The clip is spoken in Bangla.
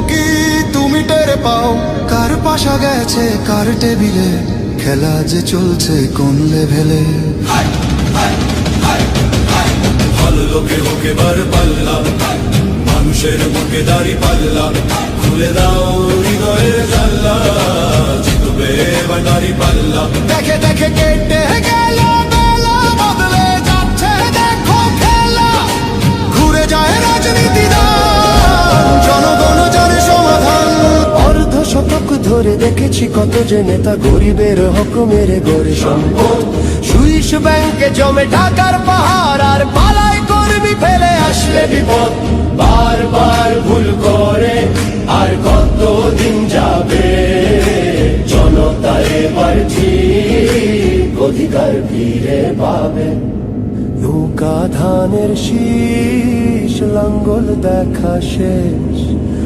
কি তুমি টের পাও কার পাশা গেছে কার টেবিলে, খেলা যে চলছে কোন লেভেলে। ভালো লোকে হোক এবার পাল্লা, মানুষের বুকে দাড়ি পাল্লা, খুলে দাও হৃদয়ের জানলা, জিতবে এবার দাড়ি পাল্লা। দেখে দেখে কেটে গেল বেলা, বদলে যাচ্ছে দেখো খেলা, ঘুরে যায় রাজনীতি দান, জনগণ জানে সমাধান। অর্ধ শতক ধরে দেখেছি কত যে নেতা গরিবের হক মেরে গড়ে সম্পদ, সুইস ব্যাংকে জমে টাকার পাহাড়, আর পালায় কর্মী ফেলে আসলে বিপদ। বারবার ভুল করে আর কতদিন যাবে, জনতা এবার ঠিক অধিকার ফিরে পাবে। নৌকা ধানের শীষ, লাঙ্গল দেখা শেষ,